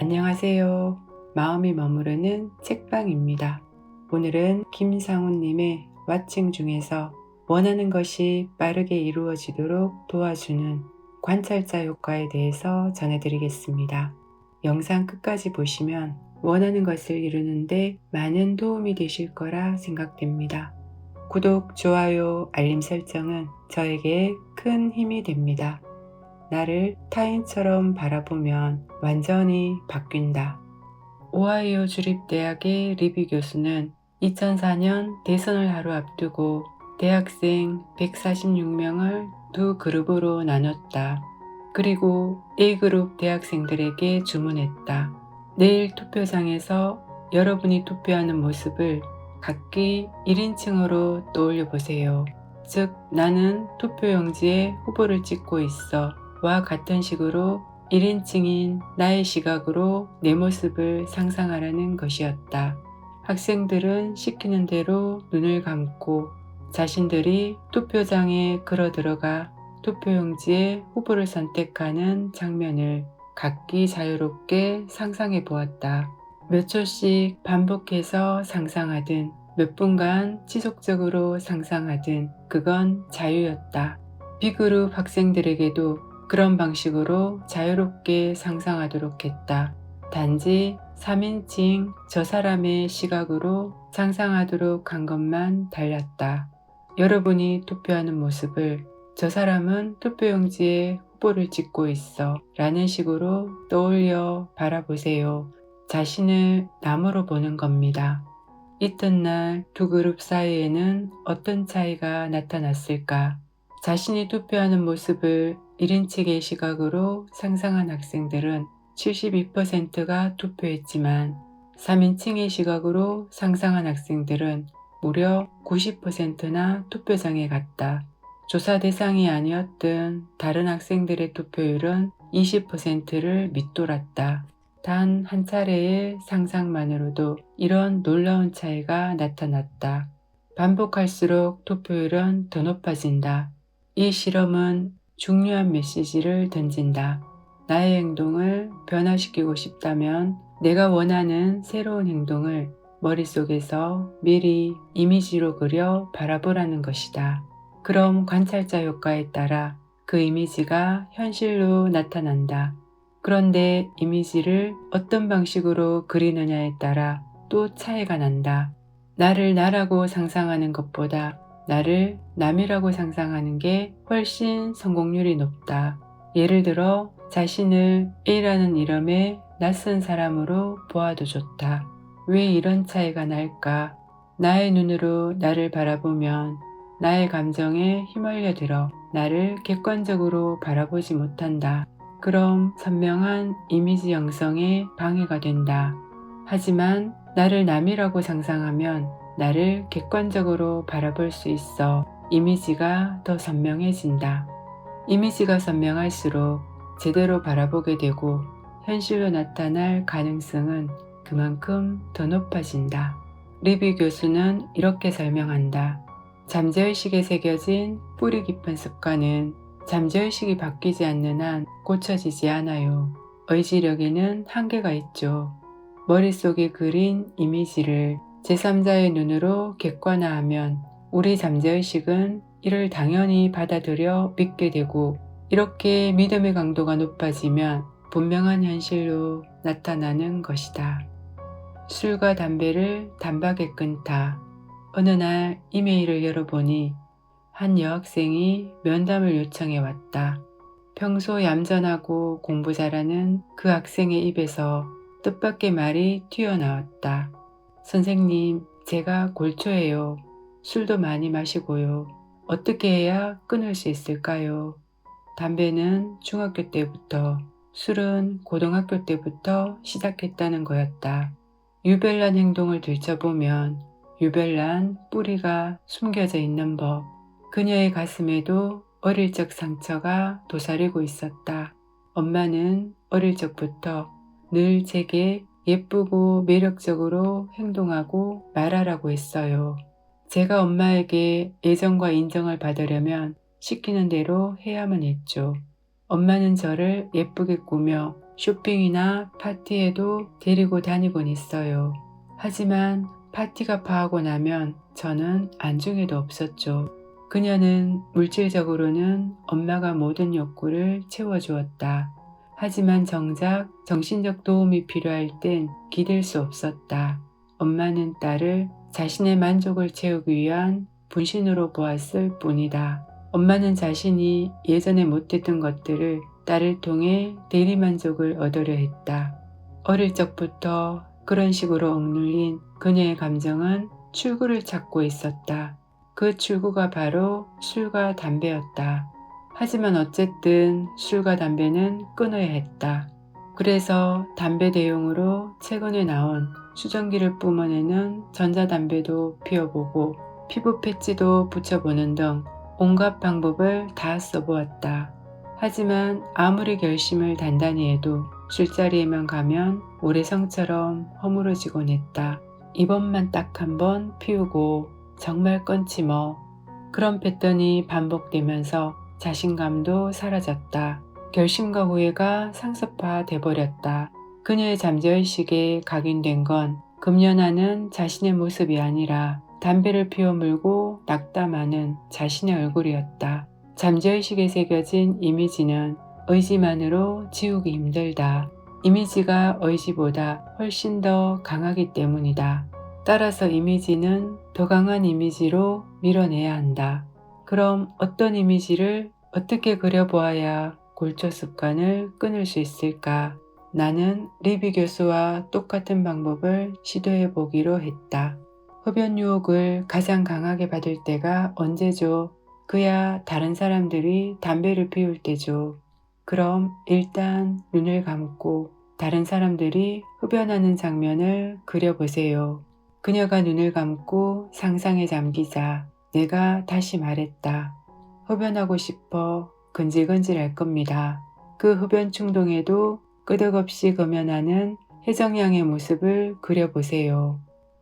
안녕하세요. 마음이 머무르는 책방입니다. 오늘은 김상훈님의 왓칭 중에서 원하는 것이 빠르게 이루어지도록 도와주는 관찰자 효과에 대해서 전해드리겠습니다. 영상 끝까지 보시면 원하는 것을 이루는데 많은 도움이 되실 거라 생각됩니다. 구독, 좋아요, 알림 설정은 저에게 큰 힘이 됩니다. 나를 타인처럼 바라보면 완전히 바뀐다. 오하이오 주립대학의 리비 교수는 2004년 대선을 하루 앞두고 대학생 146명을 두 그룹으로 나눴다. 그리고 A그룹 대학생들에게 주문했다. 내일 투표장에서 여러분이 투표하는 모습을 각기 1인칭으로 떠올려 보세요. 즉, 나는 투표용지에 후보를 찍고 있어 와 같은 식으로 1인칭인 나의 시각으로 내 모습을 상상하라는 것이었다. 학생들은 시키는 대로 눈을 감고 자신들이 투표장에 걸어 들어가 투표용지에 후보를 선택하는 장면을 각기 자유롭게 상상해 보았다. 몇 초씩 반복해서 상상하든 몇 분간 지속적으로 상상하든 그건 자유였다. B그룹 학생들에게도 그런 방식으로 자유롭게 상상하도록 했다. 단지 3인칭 저 사람의 시각으로 상상하도록 한 것만 달랐다. 여러분이 투표하는 모습을 저 사람은 투표용지에 후보를 찍고 있어 라는 식으로 떠올려 바라보세요. 자신을 남으로 보는 겁니다. 이튿날 두 그룹 사이에는 어떤 차이가 나타났을까? 자신이 투표하는 모습을 1인칭의 시각으로 상상한 학생들은 72%가 투표했지만 3인칭의 시각으로 상상한 학생들은 무려 90%나 투표장에 갔다. 조사 대상이 아니었던 다른 학생들의 투표율은 20%를 밑돌았다. 단 한 차례의 상상만으로도 이런 놀라운 차이가 나타났다. 반복할수록 투표율은 더 높아진다. 이 실험은 중요한 메시지를 던진다. 나의 행동을 변화시키고 싶다면 내가 원하는 새로운 행동을 머릿속에서 미리 이미지로 그려 바라보라는 것이다. 그럼 관찰자 효과에 따라 그 이미지가 현실로 나타난다. 그런데 이미지를 어떤 방식으로 그리느냐에 따라 또 차이가 난다. 나를 나라고 상상하는 것보다 나를 남이라고 상상하는 게 훨씬 성공률이 높다. 예를 들어 자신을 A라는 이름의 낯선 사람으로 보아도 좋다. 왜 이런 차이가 날까? 나의 눈으로 나를 바라보면 나의 감정에 휘말려 들어 나를 객관적으로 바라보지 못한다. 그럼 선명한 이미지 형성에 방해가 된다. 하지만 나를 남이라고 상상하면 나를 객관적으로 바라볼 수 있어 이미지가 더 선명해진다. 이미지가 선명할수록 제대로 바라보게 되고 현실로 나타날 가능성은 그만큼 더 높아진다. 리비 교수는 이렇게 설명한다. 잠재의식에 새겨진 뿌리 깊은 습관은 잠재의식이 바뀌지 않는 한 고쳐지지 않아요. 의지력에는 한계가 있죠. 머릿속에 그린 이미지를 제3자의 눈으로 객관화하면 우리 잠재의식은 이를 당연히 받아들여 믿게 되고 이렇게 믿음의 강도가 높아지면 분명한 현실로 나타나는 것이다. 술과 담배를 단박에 끊다. 어느 날 이메일을 열어보니 한 여학생이 면담을 요청해 왔다. 평소 얌전하고 공부 잘하는 그 학생의 입에서 뜻밖의 말이 튀어나왔다. 선생님, 제가 골초예요. 술도 많이 마시고요. 어떻게 해야 끊을 수 있을까요? 담배는 중학교 때부터, 술은 고등학교 때부터 시작했다는 거였다. 유별난 행동을 들춰보면 유별난 뿌리가 숨겨져 있는 법. 그녀의 가슴에도 어릴 적 상처가 도사리고 있었다. 엄마는 어릴 적부터 늘 제게 예쁘고 매력적으로 행동하고 말하라고 했어요. 제가 엄마에게 애정과 인정을 받으려면 시키는 대로 해야만 했죠. 엄마는 저를 예쁘게 꾸며 쇼핑이나 파티에도 데리고 다니곤 했어요. 하지만 파티가 파하고 나면 저는 안중에도 없었죠. 그녀는 물질적으로는 엄마가 모든 욕구를 채워주었다. 하지만 정작 정신적 도움이 필요할 땐 기댈 수 없었다. 엄마는 딸을 자신의 만족을 채우기 위한 분신으로 보았을 뿐이다. 엄마는 자신이 예전에 못했던 것들을 딸을 통해 대리만족을 얻으려 했다. 어릴 적부터 그런 식으로 억눌린 그녀의 감정은 출구를 찾고 있었다. 그 출구가 바로 술과 담배였다. 하지만 어쨌든 술과 담배는 끊어야 했다. 그래서 담배 대용으로 최근에 나온 수정기를 뿜어내는 전자담배도 피워보고 피부 패치도 붙여보는 등 온갖 방법을 다 써보았다. 하지만 아무리 결심을 단단히 해도 술자리에만 가면 모래성처럼 허물어지곤 했다. 이번만 딱 한 번 피우고 정말 끊지 뭐. 그런 패턴이 반복되면서 자신감도 사라졌다. 결심과 후회가 상습화 돼버렸다. 그녀의 잠재의식에 각인된 건 금연하는 자신의 모습이 아니라 담배를 피워 물고 낙담하는 자신의 얼굴이었다. 잠재의식에 새겨진 이미지는 의지만으로 지우기 힘들다. 이미지가 의지보다 훨씬 더 강하기 때문이다. 따라서 이미지는 더 강한 이미지로 밀어내야 한다. 그럼 어떤 이미지를 어떻게 그려보아야 골조 습관을 끊을 수 있을까? 나는 리비 교수와 똑같은 방법을 시도해 보기로 했다. 흡연 유혹을 가장 강하게 받을 때가 언제죠? 그야 다른 사람들이 담배를 피울 때죠. 그럼 일단 눈을 감고 다른 사람들이 흡연하는 장면을 그려보세요. 그녀가 눈을 감고 상상에 잠기자 내가 다시 말했다. 흡연하고 싶어 근질근질할 겁니다. 그 흡연 충동에도 끄덕없이 금연하는 혜정양의 모습을 그려보세요.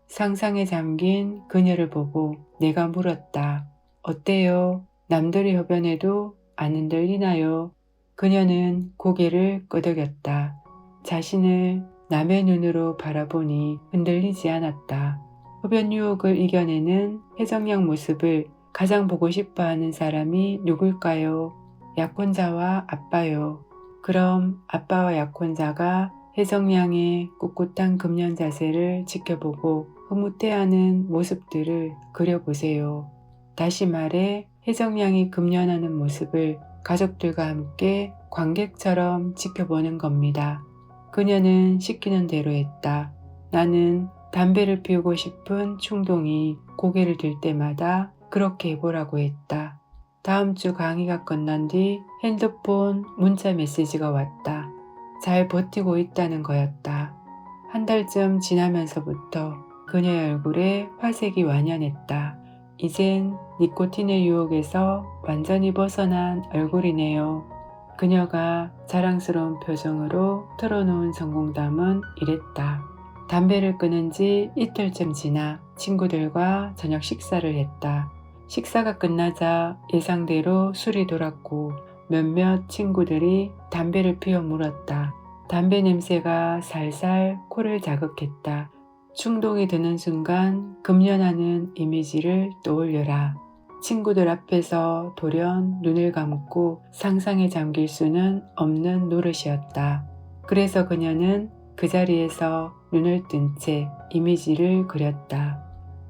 상상에 잠긴 그녀를 보고 내가 물었다. 어때요? 남들이 흡연해도 안 흔들리나요? 그녀는 고개를 끄덕였다. 자신을 남의 눈으로 바라보니 흔들리지 않았다. 흡연 유혹을 이겨내는 혜정양 모습을 가장 보고 싶어하는 사람이 누굴까요? 약혼자와 아빠요. 그럼 아빠와 약혼자가 혜정양의 꿋꿋한 금연 자세를 지켜보고 흐뭇해하는 모습들을 그려보세요. 다시 말해 혜정양이 금연하는 모습을 가족들과 함께 관객처럼 지켜보는 겁니다. 그녀는 시키는 대로 했다. 나는 담배를 피우고 싶은 충동이 고개를 들 때마다 그렇게 해보라고 했다. 다음 주 강의가 끝난 뒤 핸드폰 문자 메시지가 왔다. 잘 버티고 있다는 거였다. 한 달쯤 지나면서부터 그녀의 얼굴에 화색이 완연했다. 이젠 니코틴의 유혹에서 완전히 벗어난 얼굴이네요. 그녀가 자랑스러운 표정으로 털어놓은 성공담은 이랬다. 담배를 끊은 지 이틀쯤 지나 친구들과 저녁 식사를 했다. 식사가 끝나자 예상대로 술이 돌았고 몇몇 친구들이 담배를 피워 물었다. 담배 냄새가 살살 코를 자극했다. 충동이 드는 순간 금연하는 이미지를 떠올려라. 친구들 앞에서 돌연 눈을 감고 상상에 잠길 수는 없는 노릇이었다. 그래서 그녀는 그 자리에서 눈을 뜬 채 이미지를 그렸다.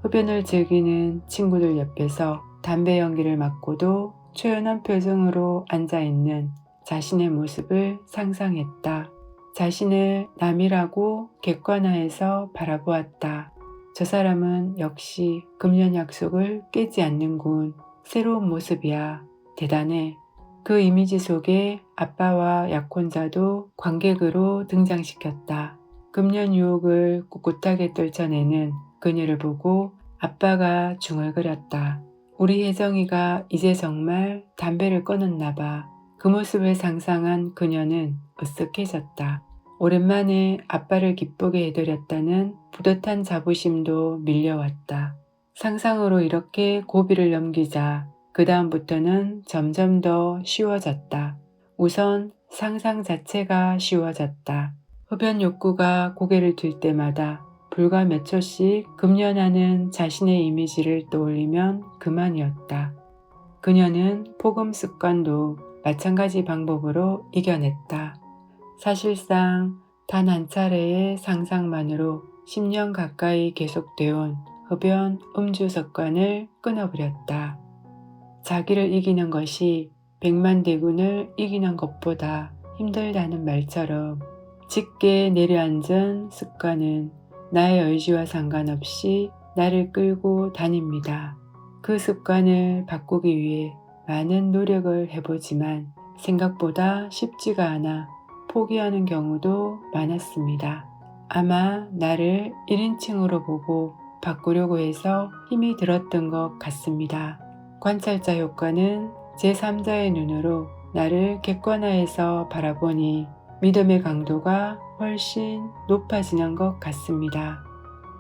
흡연을 즐기는 친구들 옆에서 담배 연기를 맡고도 초연한 표정으로 앉아있는 자신의 모습을 상상했다. 자신을 남이라고 객관화해서 바라보았다. 저 사람은 역시 금연 약속을 깨지 않는군. 새로운 모습이야. 대단해. 그 이미지 속에 아빠와 약혼자도 관객으로 등장시켰다. 금연 유혹을 꿋꿋하게 떨쳐내는 그녀를 보고 아빠가 중얼거렸다. 우리 혜정이가 이제 정말 담배를 끊었나 봐. 그 모습을 상상한 그녀는 으쓱해졌다. 오랜만에 아빠를 기쁘게 해드렸다는 뿌듯한 자부심도 밀려왔다. 상상으로 이렇게 고비를 넘기자 그 다음부터는 점점 더 쉬워졌다. 우선 상상 자체가 쉬워졌다. 흡연 욕구가 고개를 들 때마다 불과 몇 초씩 금연하는 자신의 이미지를 떠올리면 그만이었다. 그녀는 폭음 습관도 마찬가지 방법으로 이겨냈다. 사실상 단 한 차례의 상상만으로 10년 가까이 계속되어 온 흡연, 음주 습관을 끊어버렸다. 자기를 이기는 것이 100만 대군을 이기는 것보다 힘들다는 말처럼 짙게 내려앉은 습관은 나의 의지와 상관없이 나를 끌고 다닙니다. 그 습관을 바꾸기 위해 많은 노력을 해보지만 생각보다 쉽지가 않아 포기하는 경우도 많았습니다. 아마 나를 1인칭으로 보고 바꾸려고 해서 힘이 들었던 것 같습니다. 관찰자 효과는 제3자의 눈으로 나를 객관화해서 바라보니 믿음의 강도가 훨씬 높아지는 것 같습니다.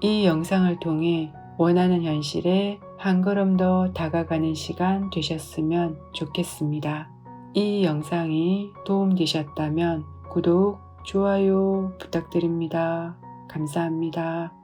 이 영상을 통해 원하는 현실에 한 걸음 더 다가가는 시간 되셨으면 좋겠습니다. 이 영상이 도움되셨다면 구독, 좋아요 부탁드립니다. 감사합니다.